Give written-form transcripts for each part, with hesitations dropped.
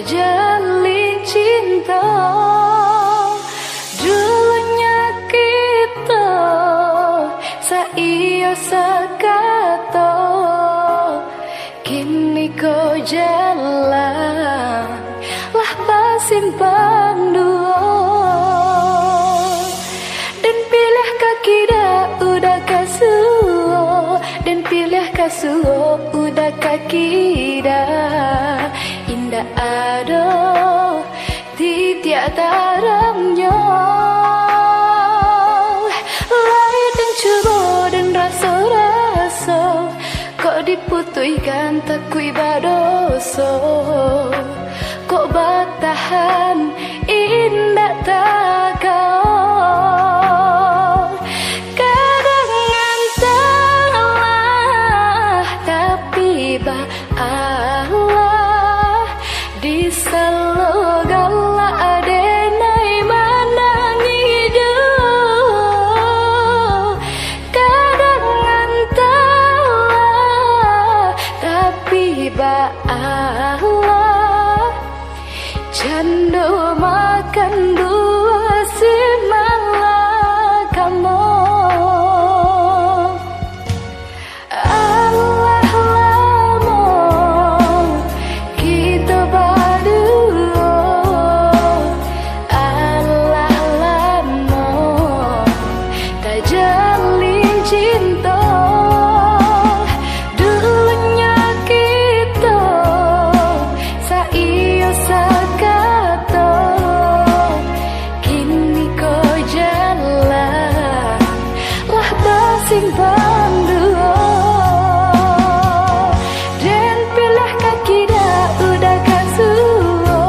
jalin cinta. Dulunya kita saiyo sakato, kini kau jalan lah pasimpan duo. Dan pilih kaki dah udah kasuo, dan pilih kasuo udah kaki dah. Indah ado tiada tarangnya, lari dan coba dan rasa-rasa, kok diputihkan tak kui badoso. Kok bertahan indah tak kau. Kadang antalah tapi ba Allah di salogala adenai manangi hidup. Kadang antalah tapi ba Allah cando makan dua semalam kamu. Allah lamo kita berdua, Allah lamo tak jalin cinta. Dulunya kita saiyo sakato, kini kau jalan lah bersimpan duo. Dan pilih kaki dah udah kasuo,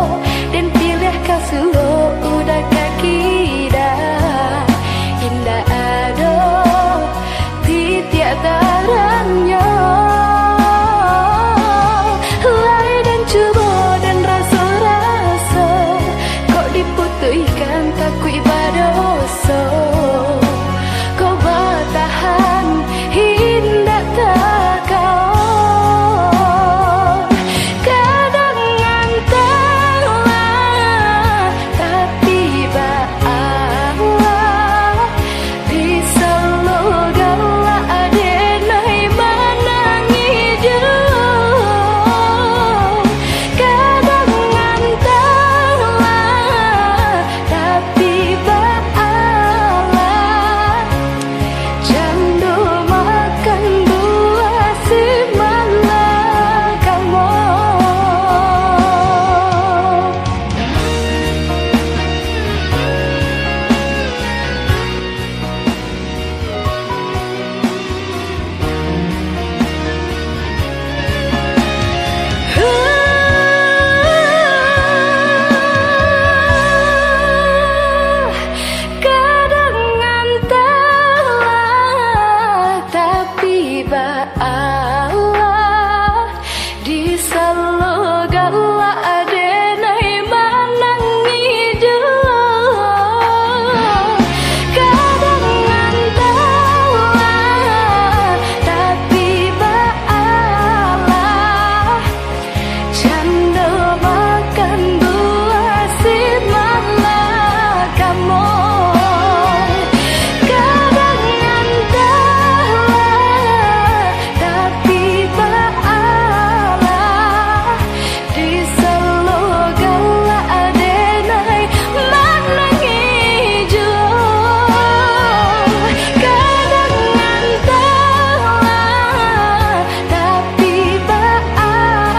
dan pilih kasuo udah kaki dah. Indah ado tiada tarangnya, lari dan coba dan rasa-rasa, kok diputihkan tak kui badoso. Kau bertahan indah tak kau. Kadang antalah tapi ba Allah di salogala adenai manangi hidup. Kadang antalah tapi ba Allah cando makan buah semalam kamu. Kadang antalah tapi ba Allah di salogala adenai manangi hidup. Kadang antalah tapi ba Allah cando makan buah semalam kamu. Kadang antalah tapi ba Allah di salogala adenai manangi hidup. Kadang antalah tapi ba Allah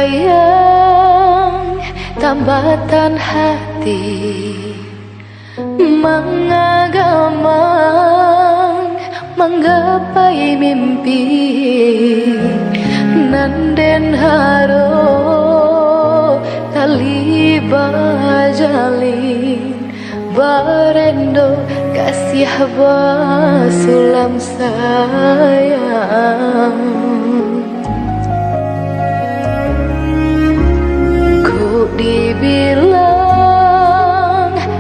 sayang tambatan hati mengagamang menggapai mimpi nanden haro tali bajalin barendo kasih basulam sayang. Ku dibilang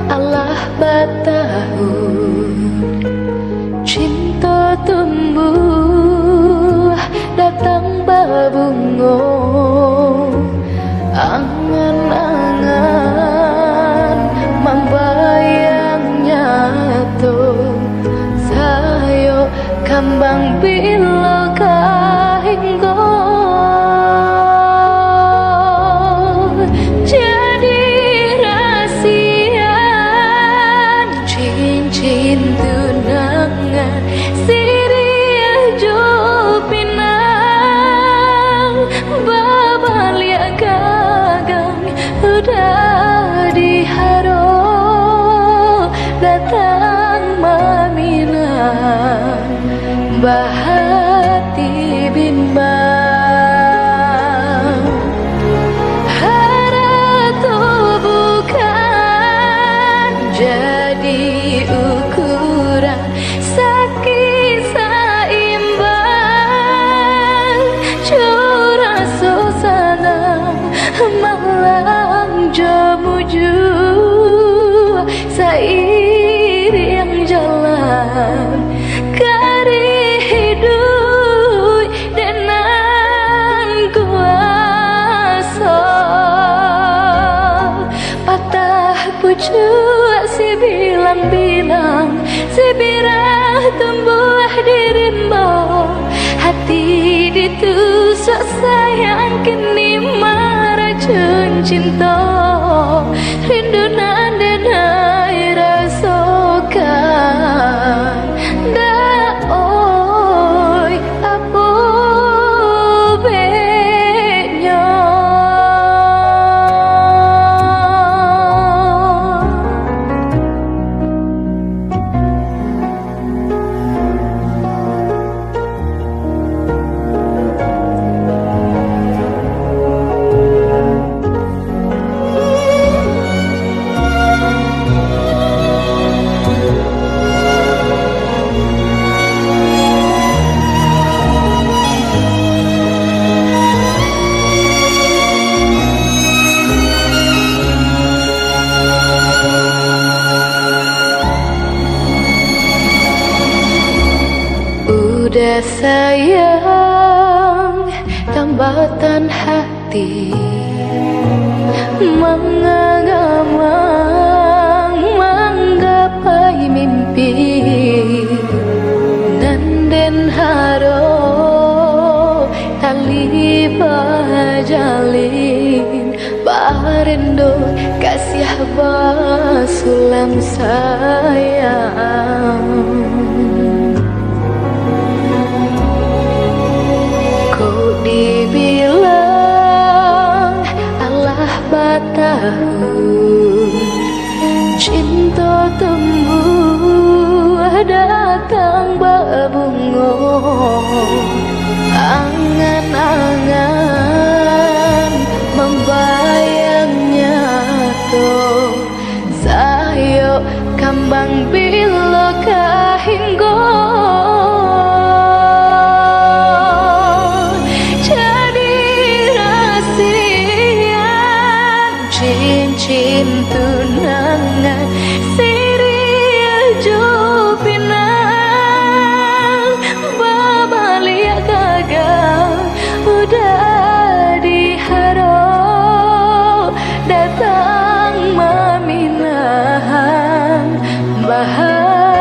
Allah batahun cinta tumbuh datang babungo angan-angan membayangnya tuh sayo kambang bilo kahinggo jadi rasian cincin tunangan sirih jupinang babalia gagang udah diharo datang maminang bahati bimbang haratu bukan jadi ukuran sakit saimbang curah susana malang jamuju seiring jalan kari hidup dengan kuasa patah pucuk si bilang-bilang si birah tumbuh di rimbo hati ditusuk sayang kini maracun cinta rindu nanda nai rasakan dah oi apa bedanya. Udah sayang tambatan hati mengagamang menggapai mimpi nanden haro tali bajalin barendo kasih basulam sayang. Dibilang Allah batahun cinta tumbuh datang babungo angan-angan membayangnya tuh sayo kambang bilo kahinggo cincin tunangan sirih jupinang babalia gagal udah diharo datang maminang bahaya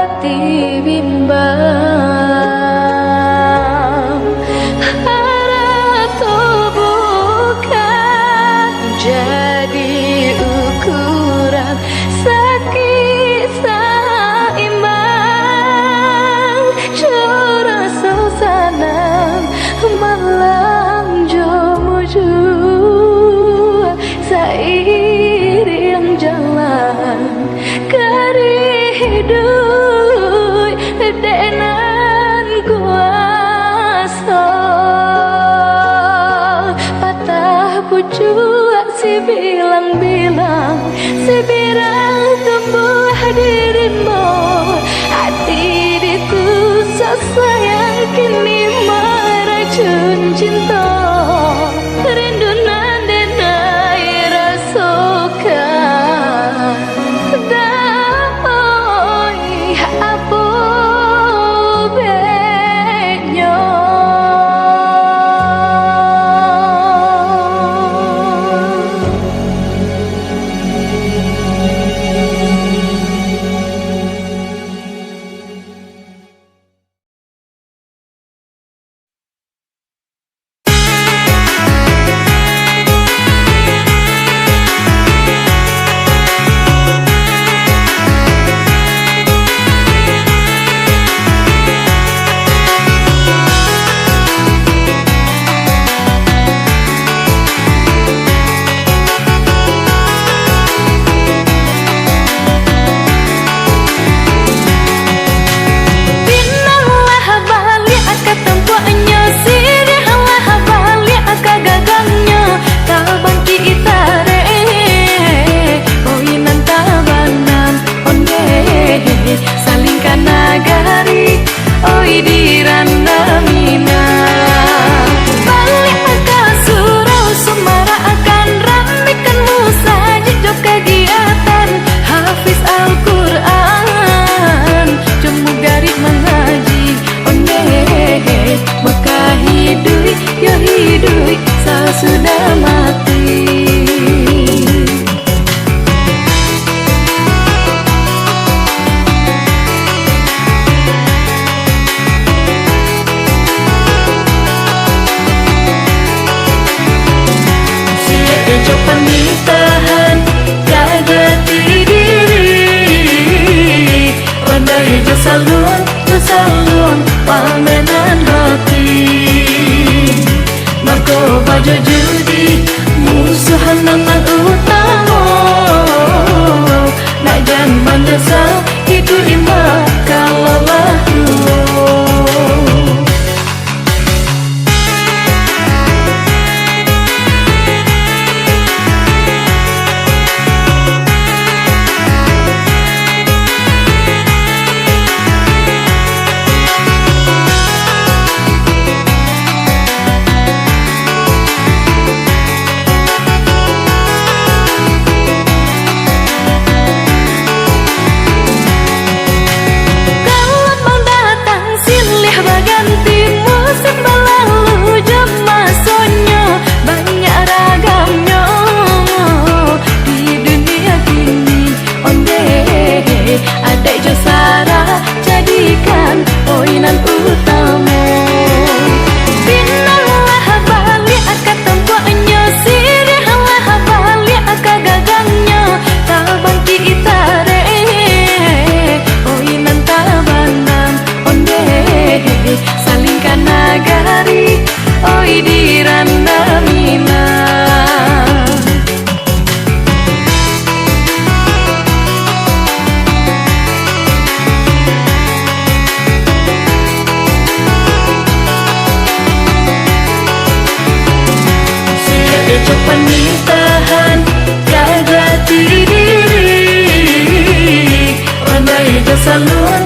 si bilang-bilang, si bilang tumbuh dirimu. Hati ditusuk sayang kini meracun cinta. Rindu nandenai rasakan. Doi apa bedanya? Sudah mati. Coba ditahan jati diri, ronda hijau salun pamenan hati. Mako baju judi musuhan memang utama. Nak jangan menyesal itu lima kalau lalu. Jadikan poinan utama. Pinanglah balik akan tempatnya, sirihlah balik akan gagangnya. Tabang kita poinan tabanam onde salingkan nagari oi diranda mina. Coba ditahan jati diri, ronda hijau salun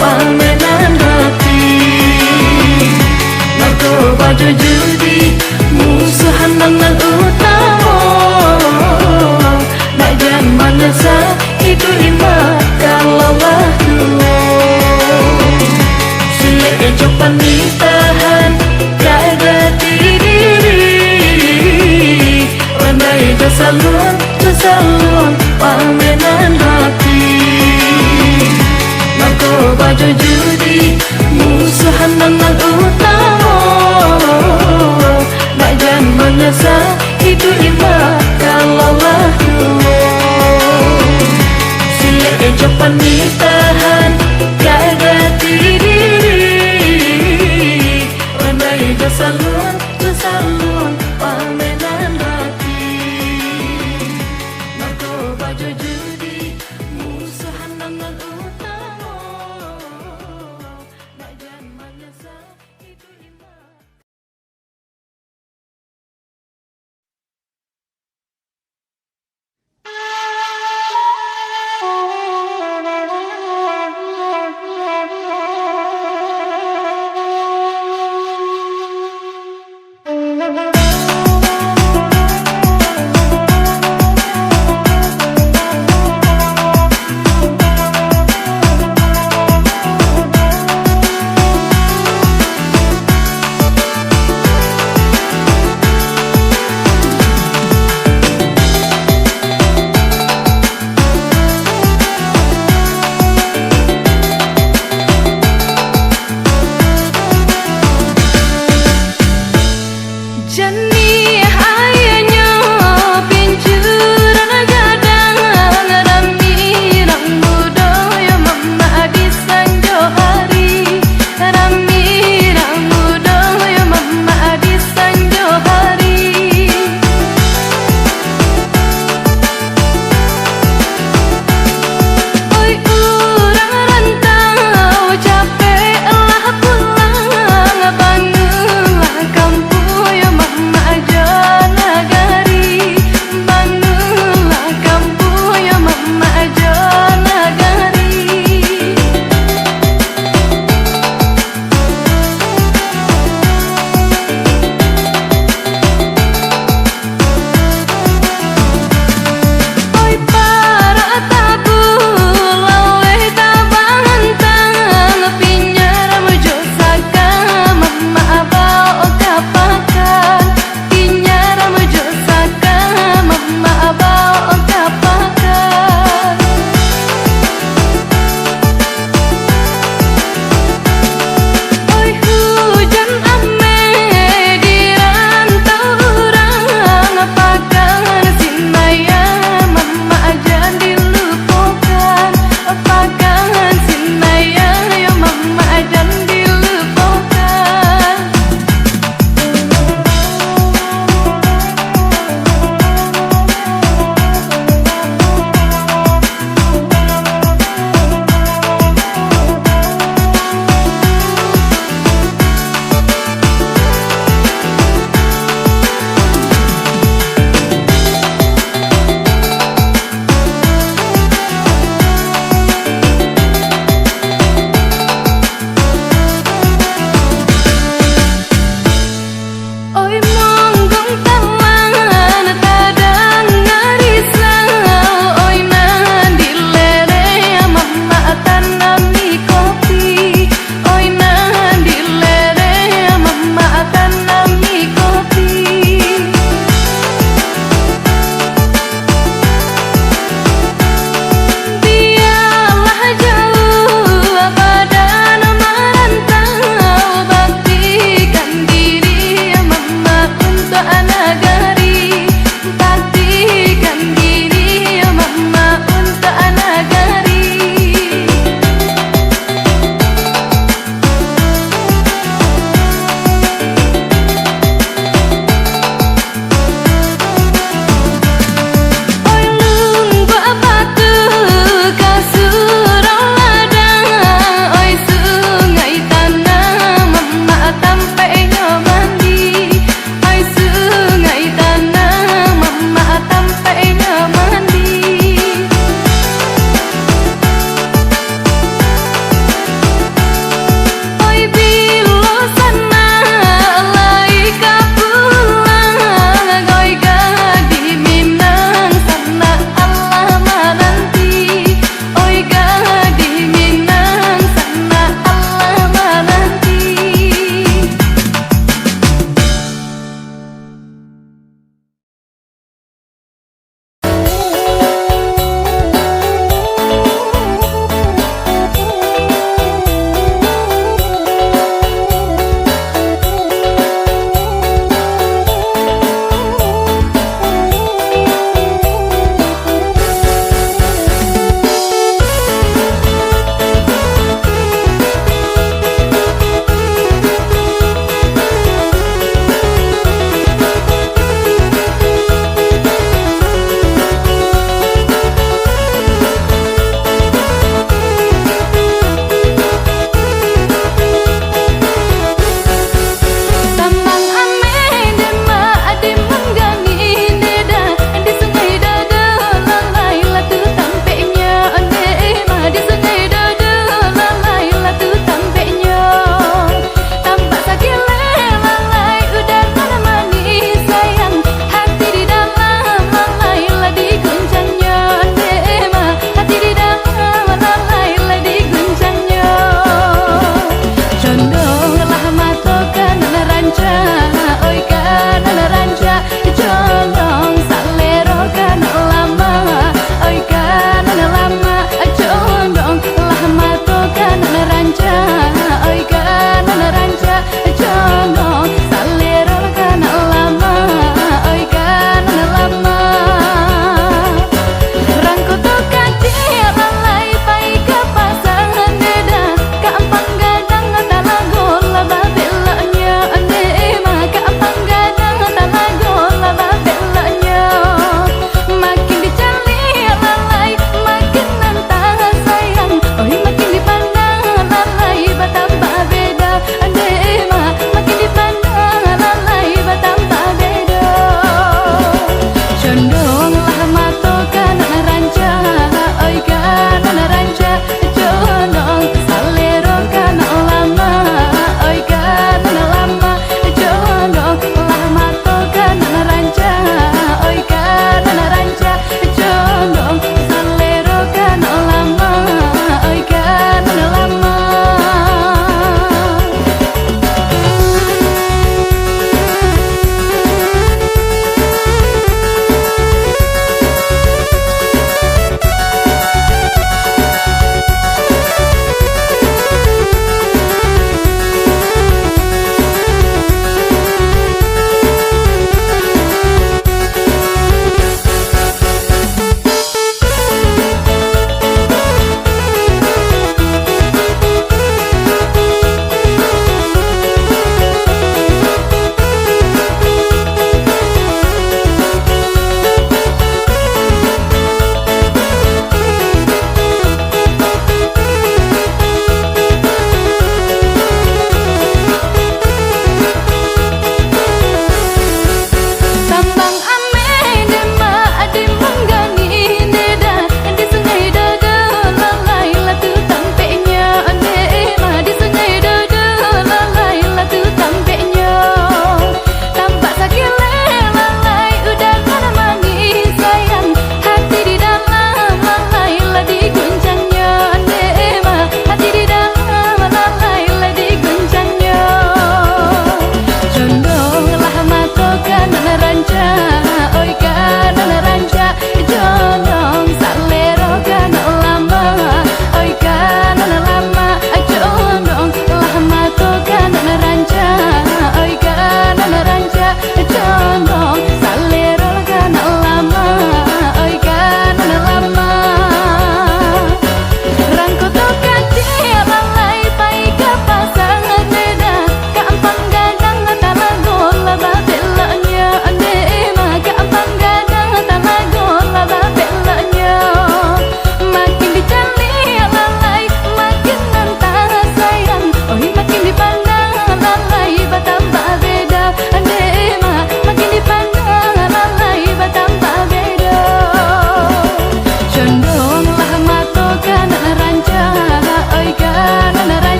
pamenan hati. Mako baju judi musuhan memang utama. Nak jangan menyesal itu lima kalau dua. Coba ditahan jati salun pamenan hati. Mako baju judi musuhan memang utama. Nak jangan menyesal itu lima kalau dua. Sila coba ditahan jati diri, ronda hijau salun pamenan hati. Mako baju judi musuhan memang utama. Nak jangan menyesal itu lima.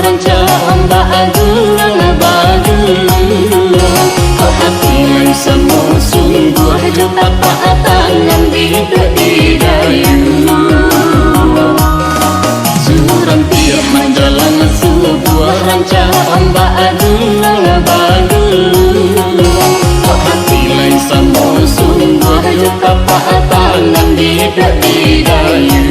ranca ombak agung bagus. Kau hati lan semu sungguh juta tangan hidup di dayu. Surampiah menjalan sebuah ranca ombak agung bagus. Kau hati lan semu sungguh juta tangan hidup di dayu.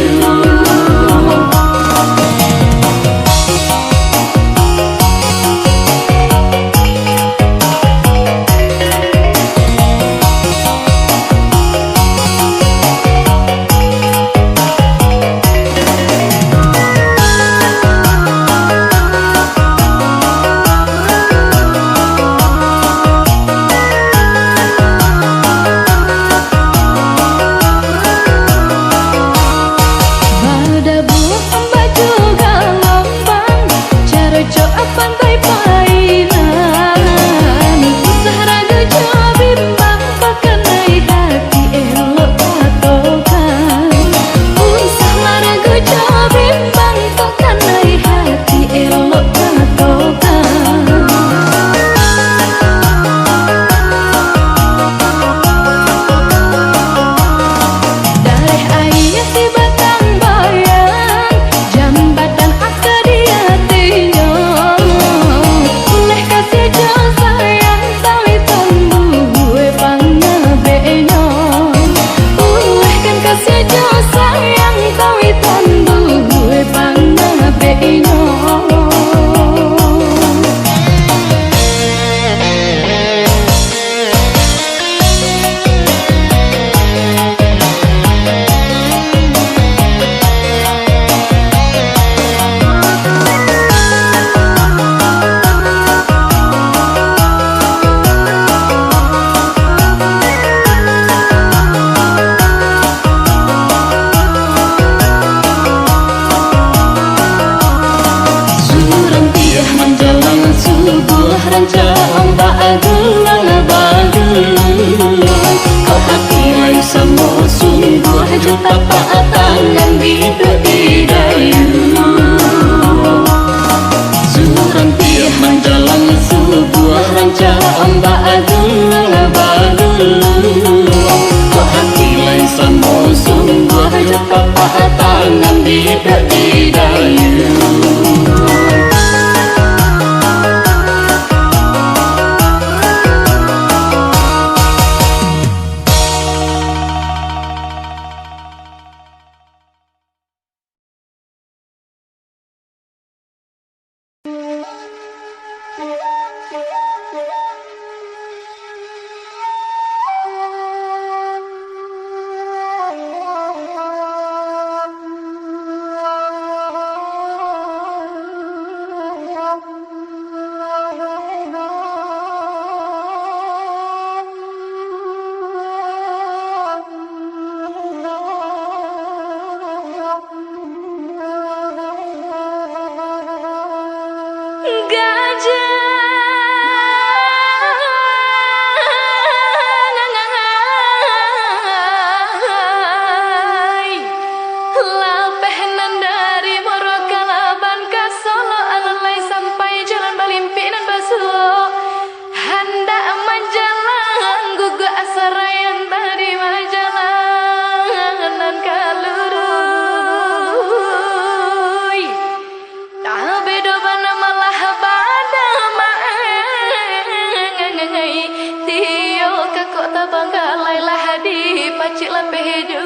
Ranca ombak agung bagus. Kau hati lan semu sungguh juta tangan hidup di dayu. Surampiah menjalan sebuah ranca ombak agung bagus. Kau hati lan semu sungguh juta tangan hidup di dayu. Bangga lailah di pacik lambe hidup